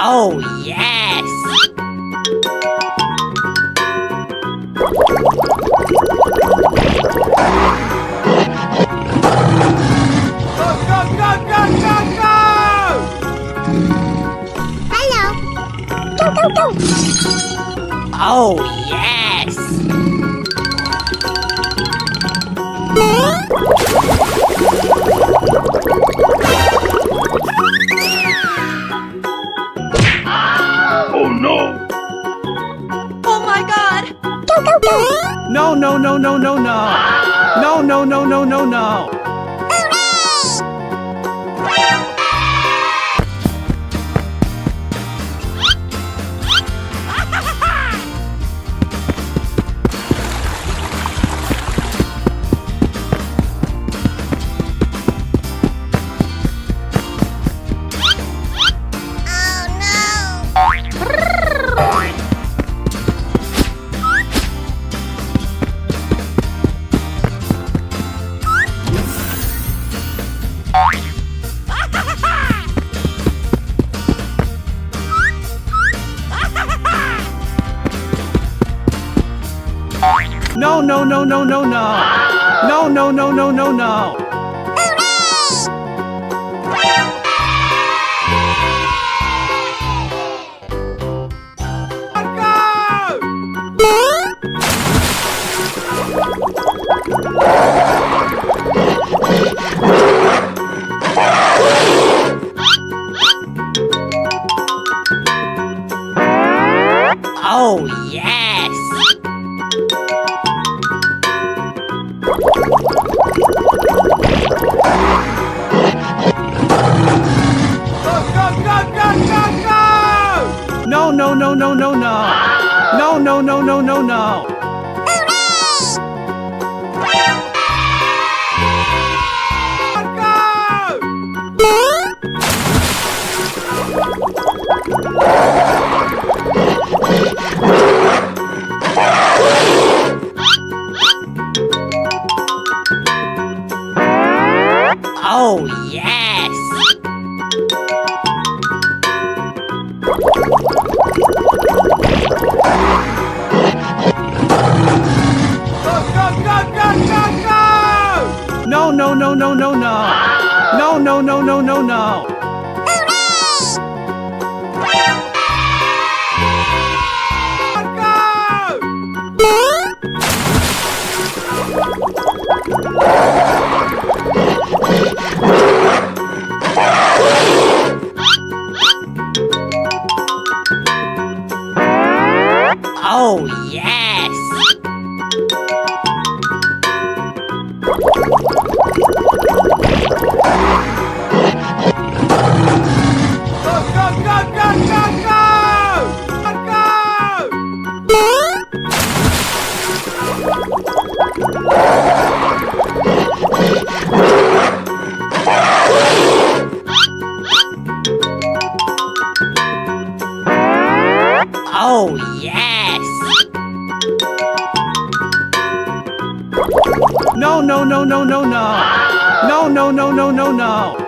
Oh, yes! Go, go, go, go, go, go! Hello. Go, go, go. Oh, yes! Oh no! Oh my God! Go, go, go. No, no, no, no, no, no! No, no, no, no, no, no! No, no, no, no, no, no! No, no, no, no, no, no! Oh, yes! Go, go, go, go, go, go! No, no, no, no, no, no! No, no, no, no, no, no! Oh, yes! Go, go, go, go, go, go! No, no, no, no, no, no! No, no, no, no, no, no! Oh, yes! Go, go, go, go, go, go! Oh, yes! No, no, no, no, no, no! No, no, no, no, no, no!